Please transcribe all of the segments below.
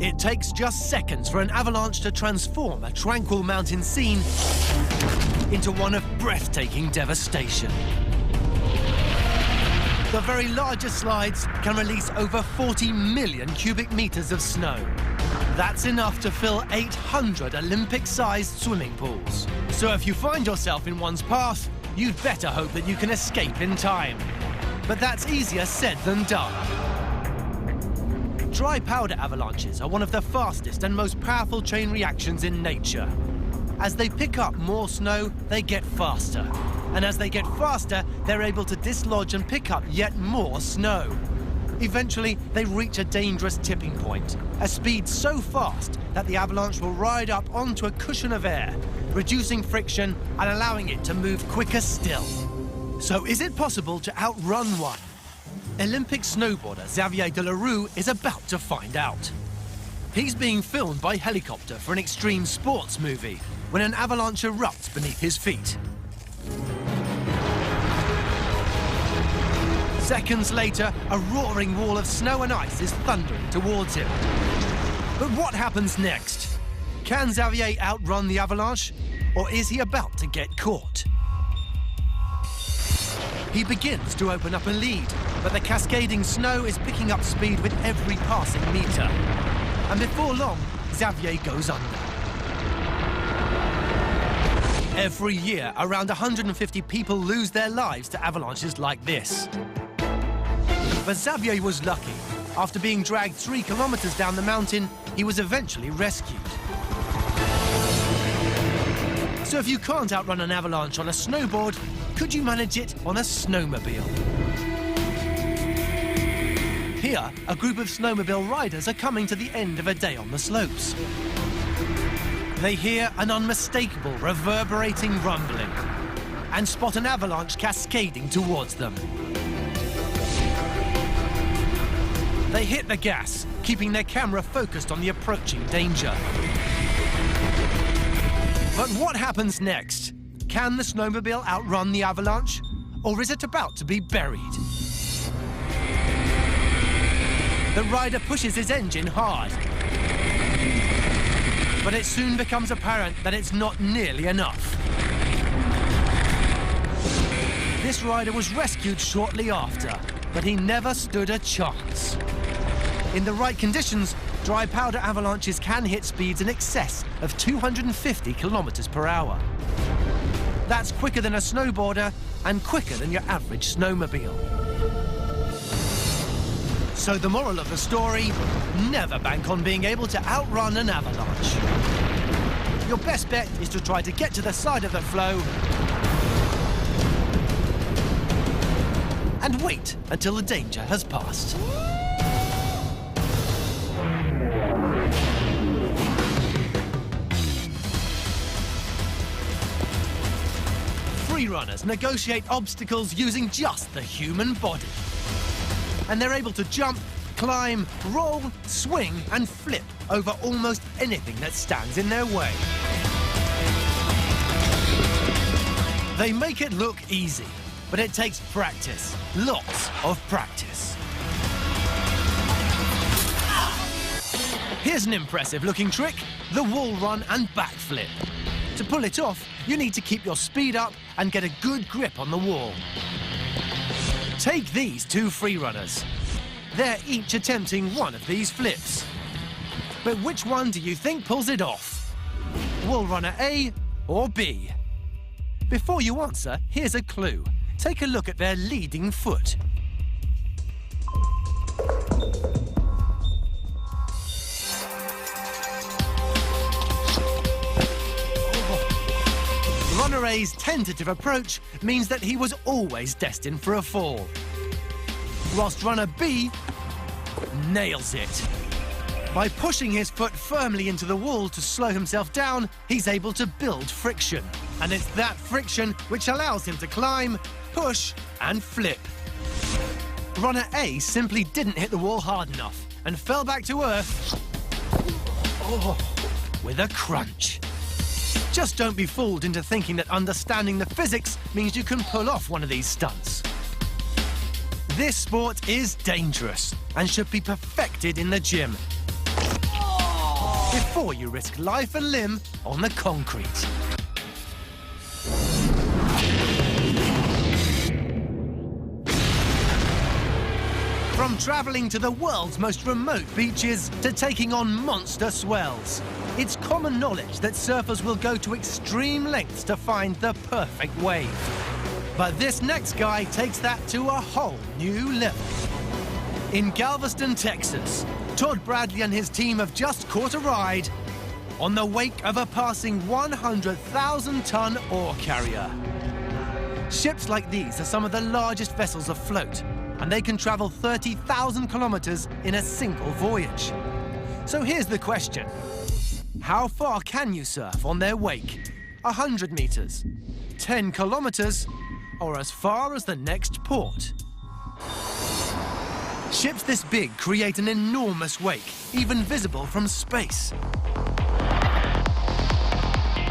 It takes just seconds for an avalanche to transform a tranquil mountain scene into one of breathtaking devastation. The very largest slides can release over 40 million cubic meters of snow. That's enough to fill 800 Olympic-sized swimming pools. So if you find yourself in one's path, you'd better hope that you can escape in time. But that's easier said than done. Dry powder avalanches are one of the fastest and most powerful chain reactions in nature. As they pick up more snow, they get faster. And as they get faster, they're able to dislodge and pick up yet more snow. Eventually, they reach a dangerous tipping point, a speed so fast that the avalanche will ride up onto a cushion of air, reducing friction and allowing it to move quicker still. So is it possible to outrun one? Olympic snowboarder Xavier Delarue is about to find out. He's being filmed by helicopter for an extreme sports movie when an avalanche erupts beneath his feet. Seconds later, a roaring wall of snow and ice is thundering towards him. But what happens next? Can Xavier outrun the avalanche, or is he about to get caught? He begins to open up a lead, but the cascading snow is picking up speed with every passing meter. And before long, Xavier goes under. Every year, around 150 people lose their lives to avalanches like this. But Xavier was lucky. After being dragged 3 kilometers down the mountain, he was eventually rescued. So if you can't outrun an avalanche on a snowboard, could you manage it on a snowmobile? Here, a group of snowmobile riders are coming to the end of a day on the slopes. They hear an unmistakable reverberating rumbling and spot an avalanche cascading towards them. They hit the gas, keeping their camera focused on the approaching danger. But what happens next? Can the snowmobile outrun the avalanche? Or is it about to be buried? The rider pushes his engine hard. But it soon becomes apparent that it's not nearly enough. This rider was rescued shortly after, but he never stood a chance. In the right conditions, dry powder avalanches can hit speeds in excess of 250 kilometers per hour. That's quicker than a snowboarder and quicker than your average snowmobile. So the moral of the story, never bank on being able to outrun an avalanche. Your best bet is to try to get to the side of the flow and wait until the danger has passed. Freerunners negotiate obstacles using just the human body. And they're able to jump, climb, roll, swing, and flip over almost anything that stands in their way. They make it look easy, but it takes practice, lots of practice. Here's an impressive-looking trick, the wall run and backflip. To pull it off, you need to keep your speed up and get a good grip on the wall. Take these 2 freerunners. They're each attempting one of these flips. But which one do you think pulls it off? Wall runner A or B? Before you answer, here's a clue. Take a look at their leading foot. Runner A's tentative approach means that he was always destined for a fall. Whilst runner B nails it. By pushing his foot firmly into the wall to slow himself down, he's able to build friction. And it's that friction which allows him to climb, push, and flip. Runner A simply didn't hit the wall hard enough and fell back to earth with a crunch. Just don't be fooled into thinking that understanding the physics means you can pull off one of these stunts. This sport is dangerous and should be perfected in the gym. before you risk life and limb on the concrete. From travelling to the world's most remote beaches to taking on monster swells, it's common knowledge that surfers will go to extreme lengths to find the perfect wave. But this next guy takes that to a whole new level. In Galveston, Texas, Todd Bradley and his team have just caught a ride on the wake of a passing 100,000-ton ore carrier. Ships like these are some of the largest vessels afloat, and they can travel 30,000 kilometers in a single voyage. So here's the question. How far can you surf on their wake? 100 meters, 10 kilometers, or as far as the next port? Ships this big create an enormous wake, even visible from space.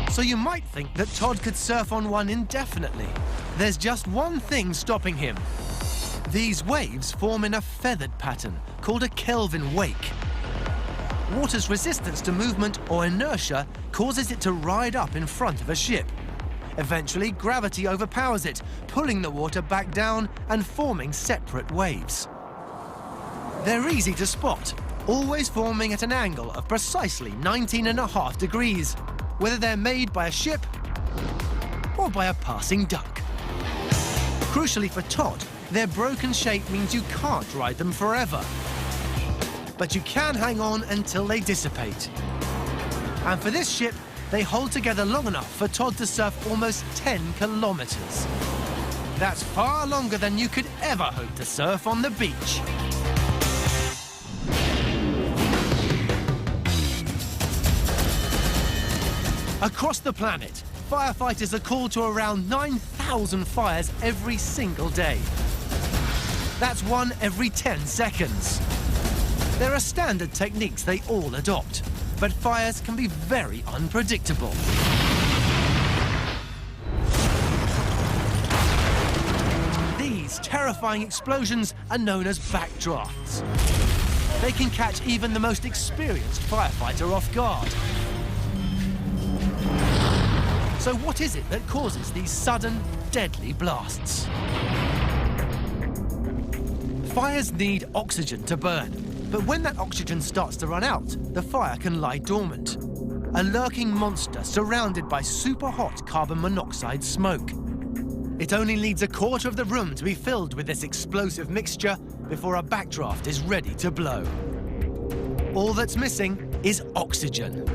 So you might think that Todd could surf on one indefinitely. There's just one thing stopping him. These waves form in a feathered pattern called a Kelvin wake. Water's resistance to movement or inertia causes it to ride up in front of a ship. Eventually, gravity overpowers it, pulling the water back down and forming separate waves. They're easy to spot, always forming at an angle of precisely 19.5 degrees, whether they're made by a ship or by a passing duck. Crucially for Todd, their broken shape means you can't ride them forever. But you can hang on until they dissipate. And for this ship, they hold together long enough for Todd to surf almost 10 kilometers. That's far longer than you could ever hope to surf on the beach. Across the planet, firefighters are called to around 9,000 fires every single day. That's one every 10 seconds. There are standard techniques they all adopt, but fires can be very unpredictable. These terrifying explosions are known as backdrafts. They can catch even the most experienced firefighter off guard. So what is it that causes these sudden, deadly blasts? Fires need oxygen to burn, but when that oxygen starts to run out, the fire can lie dormant. A lurking monster surrounded by super hot carbon monoxide smoke. It only needs a quarter of the room to be filled with this explosive mixture before a backdraft is ready to blow. All that's missing is oxygen.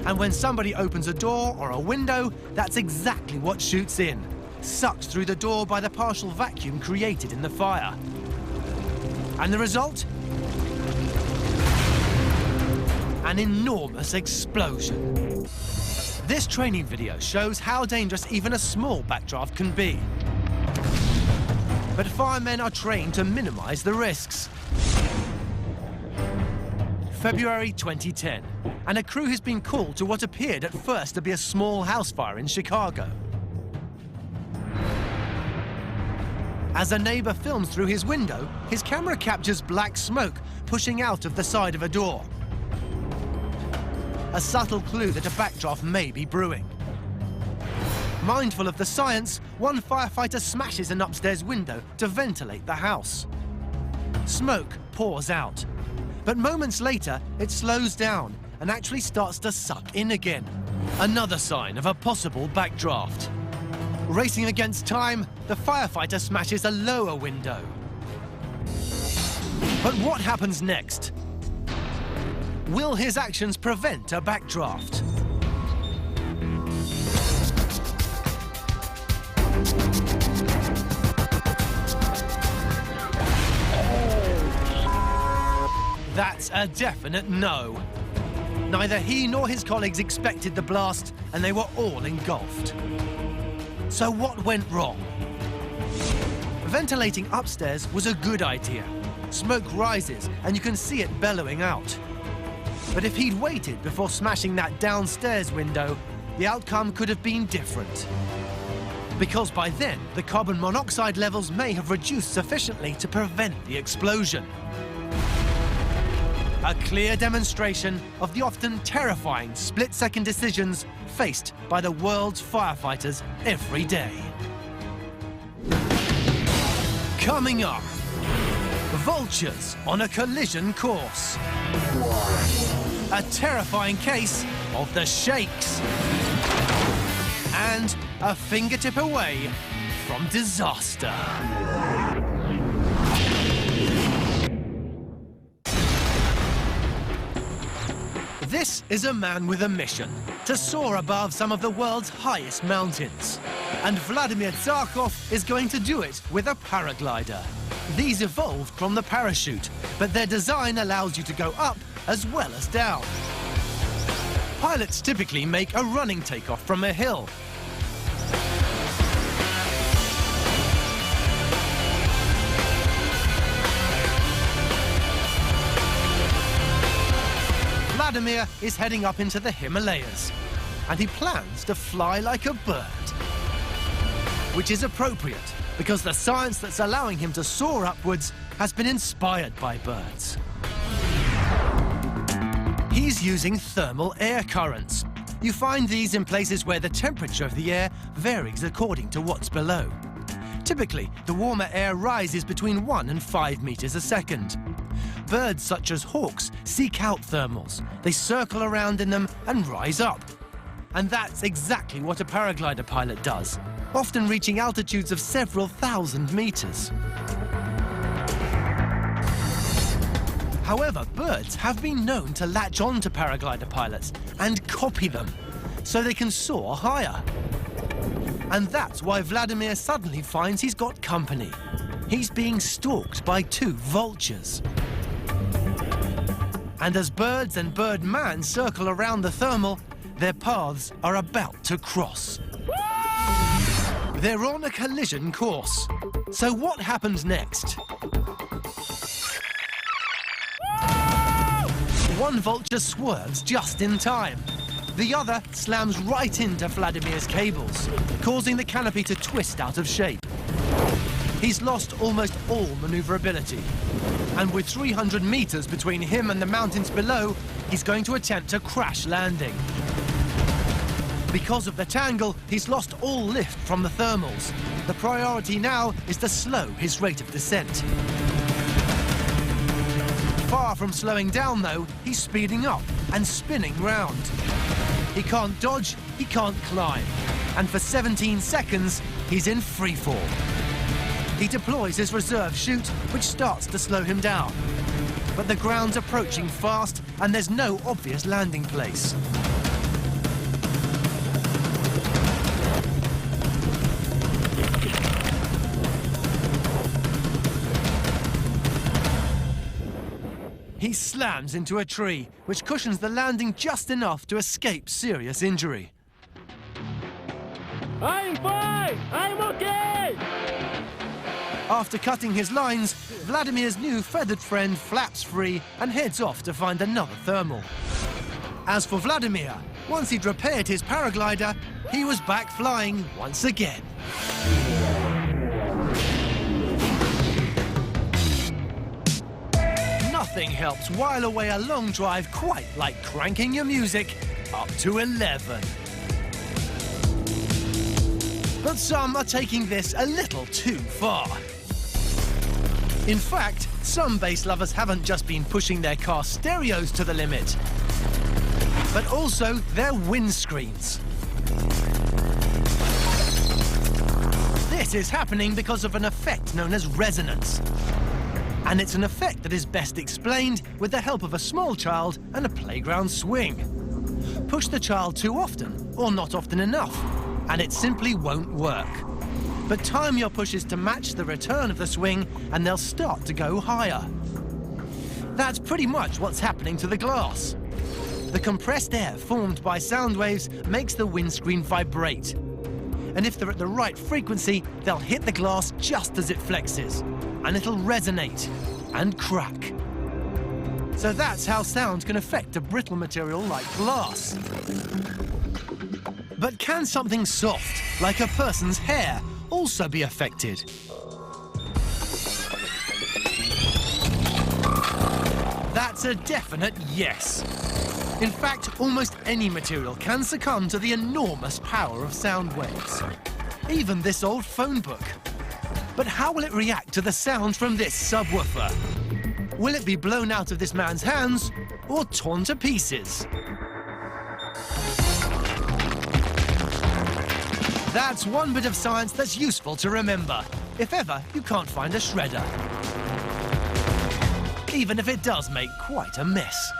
And when somebody opens a door or a window, that's exactly what shoots in, sucked through the door by the partial vacuum created in the fire. And the result? An enormous explosion. This training video shows how dangerous even a small backdraft can be. But firemen are trained to minimize the risks. February 2010, and a crew has been called to what appeared at first to be a small house fire in Chicago. As a neighbor films through his window, his camera captures black smoke pushing out of the side of a door. A subtle clue that a backdraft may be brewing. Mindful of the science, one firefighter smashes an upstairs window to ventilate the house. Smoke pours out, but moments later it slows down and actually starts to suck in again. Another sign of a possible backdraft. Racing against time, the firefighter smashes a lower window. But what happens next? Will his actions prevent a backdraft? That's a definite no. Neither he nor his colleagues expected the blast, and they were all engulfed. So what went wrong? Ventilating upstairs was a good idea. Smoke rises, and you can see it bellowing out. But if he'd waited before smashing that downstairs window, the outcome could have been different. Because by then, the carbon monoxide levels may have reduced sufficiently to prevent the explosion. A clear demonstration of the often terrifying split-second decisions faced by the world's firefighters every day. Coming up, vultures on a collision course. A terrifying case of the shakes. And a fingertip away from disaster. This is a man with a mission to soar above some of the world's highest mountains. And Vladimir Zarkov is going to do it with a paraglider. These evolved from the parachute, but their design allows you to go up as well as down. Pilots typically make a running takeoff from a hill. Vladimir is heading up into the Himalayas, and he plans to fly like a bird. Which is appropriate, because the science that's allowing him to soar upwards has been inspired by birds. He's using thermal air currents. You find these in places where the temperature of the air varies according to what's below. Typically, the warmer air rises between 1 and 5 meters a second. Birds such as hawks seek out thermals. They circle around in them and rise up. And that's exactly what a paraglider pilot does, often reaching altitudes of several thousand meters. However, birds have been known to latch on to paraglider pilots and copy them, so they can soar higher. And that's why Vladimir suddenly finds he's got company. He's being stalked by 2 vultures. And as birds and birdman circle around the thermal, their paths are about to cross. They're on a collision course. So what happens next? One vulture swerves just in time. The other slams right into Vladimir's cables, causing the canopy to twist out of shape. He's lost almost all maneuverability. And with 300 meters between him and the mountains below, he's going to attempt a crash landing. Because of the tangle, he's lost all lift from the thermals. The priority now is to slow his rate of descent. Far from slowing down, though, he's speeding up and spinning round. He can't dodge, he can't climb. And for 17 seconds, he's in freefall. He deploys his reserve chute, which starts to slow him down. But the ground's approaching fast, and there's no obvious landing place. He slams into a tree, which cushions the landing just enough to escape serious injury. I'm fine! I'm okay! After cutting his lines, Vladimir's new feathered friend flaps free and heads off to find another thermal. As for Vladimir, once he'd repaired his paraglider, he was back flying once again. Nothing helps while away a long drive quite like cranking your music up to 11. But some are taking this a little too far. In fact, some bass lovers haven't just been pushing their car stereos to the limit, but also their windscreens. This is happening because of an effect known as resonance. And it's an effect that is best explained with the help of a small child and a playground swing. Push the child too often, or not often enough, and it simply won't work. But time your pushes to match the return of the swing, and they'll start to go higher. That's pretty much what's happening to the glass. The compressed air formed by sound waves makes the windscreen vibrate. And if they're at the right frequency, they'll hit the glass just as it flexes, and it'll resonate and crack. So that's how sound can affect a brittle material like glass. But can something soft, like a person's hair, also be That's a definite yes. In fact, almost any material can succumb to the enormous power of sound waves. Even this old phone book. But how will it react to the sound from this subwoofer? Will it be blown out of this man's hands or torn to pieces? That's one bit of science that's useful to remember, if ever you can't find a shredder. Even if it does make quite a mess.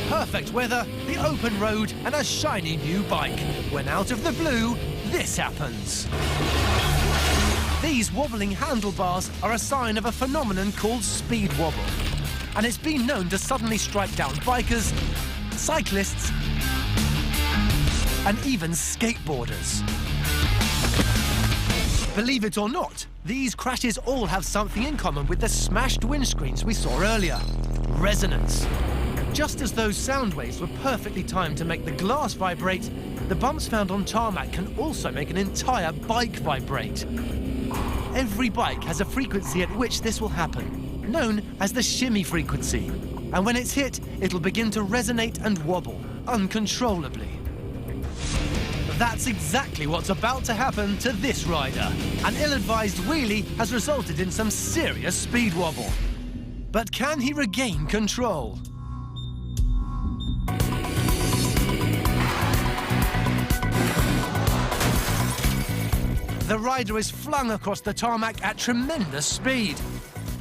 Perfect weather, the open road, and a shiny new bike. When out of the blue, this happens. These wobbling handlebars are a sign of a phenomenon called speed wobble. And it's been known to suddenly strike down bikers, cyclists, and even skateboarders. Believe it or not, these crashes all have something in common with the smashed windscreens we saw earlier. Resonance. Just as those sound waves were perfectly timed to make the glass vibrate, the bumps found on tarmac can also make an entire bike vibrate. Every bike has a frequency at which this will happen, known as the shimmy frequency. And when it's hit, it'll begin to resonate and wobble, uncontrollably. That's exactly what's about to happen to this rider. An ill-advised wheelie has resulted in some serious speed wobble. But can he regain control? The rider is flung across the tarmac at tremendous speed.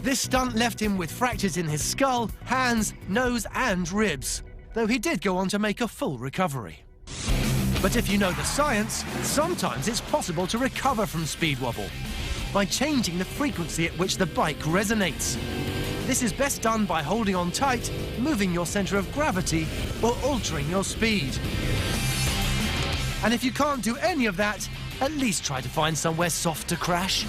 This stunt left him with fractures in his skull, hands, nose, and ribs, though he did go on to make a full recovery. But if you know the science, sometimes it's possible to recover from speed wobble by changing the frequency at which the bike resonates. This is best done by holding on tight, moving your center of gravity, or altering your speed. And if you can't do any of that, at least try to find somewhere soft to crash.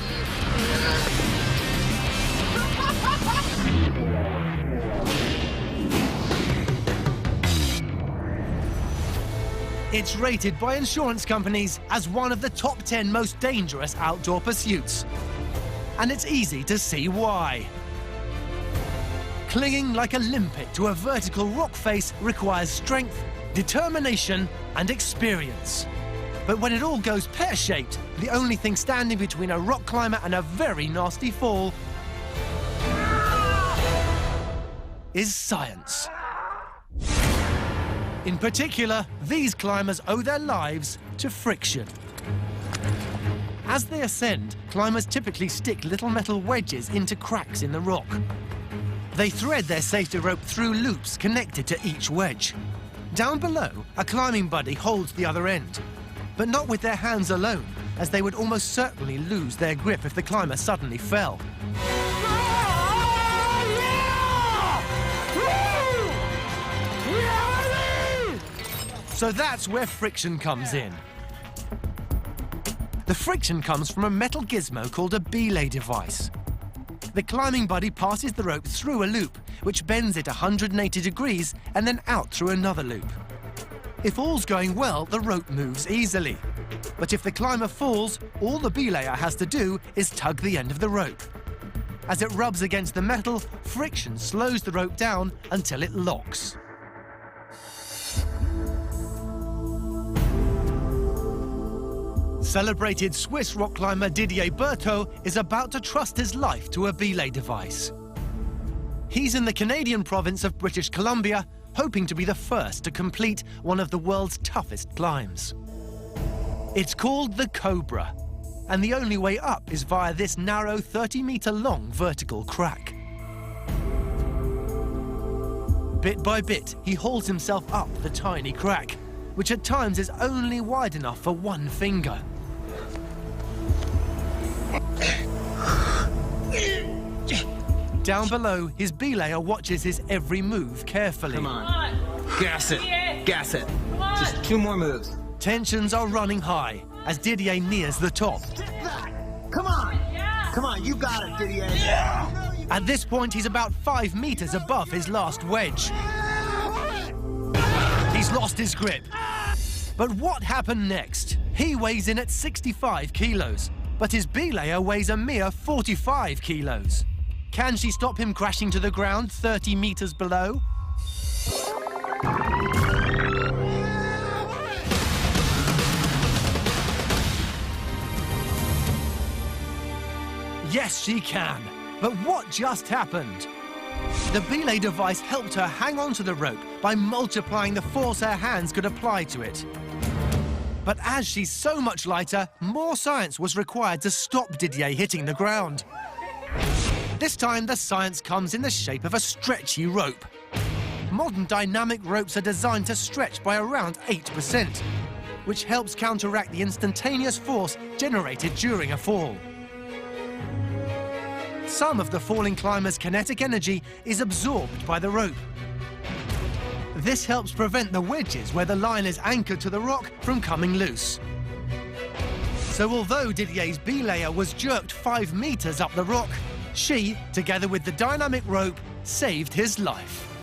It's rated by insurance companies as one of the top 10 most dangerous outdoor pursuits. And it's easy to see why. Clinging like a limpet to a vertical rock face requires strength, determination, and experience. But when it all goes pear-shaped, the only thing standing between a rock climber and a very nasty fall is science. In particular, these climbers owe their lives to friction. As they ascend, climbers typically stick little metal wedges into cracks in the rock. They thread their safety rope through loops connected to each wedge. Down below, a climbing buddy holds the other end, but not with their hands alone, as they would almost certainly lose their grip if the climber suddenly fell. So that's where friction comes in. The friction comes from a metal gizmo called a belay device. The climbing buddy passes the rope through a loop, which bends it 180 degrees and then out through another loop. If all's going well, the rope moves easily. But if the climber falls, all the belayer has to do is tug the end of the rope. As it rubs against the metal, friction slows the rope down until it locks. Celebrated Swiss rock climber Didier Berthaud is about to trust his life to a belay device. He's in the Canadian province of British Columbia, hoping to be the first to complete one of the world's toughest climbs. It's called the Cobra, and the only way up is via this narrow 30-meter-long vertical crack. Bit by bit, he hauls himself up the tiny crack, which at times is only wide enough for one finger. Down below, his belayer watches his every move carefully. Come on. Gas it. Gas it. Just 2 more moves. Tensions are running high as Didier nears the top. Come on. Come on, you got it, Didier. At this point, he's about 5 meters above his last wedge. He's lost his grip. But what happened next? He weighs in at 65 kilos. But his belayer weighs a mere 45 kilos. Can she stop him crashing to the ground 30 meters below? Yes, she can. But what just happened? The belay device helped her hang on to the rope by multiplying the force her hands could apply to it. But as she's so much lighter, more science was required to stop Didier hitting the ground. This time, the science comes in the shape of a stretchy rope. Modern dynamic ropes are designed to stretch by around 8%, which helps counteract the instantaneous force generated during a fall. Some of the falling climber's kinetic energy is absorbed by the rope. This helps prevent the wedges where the line is anchored to the rock from coming loose. So although Didier's belayer was jerked 5 meters up the rock, she, together with the dynamic rope, saved his life.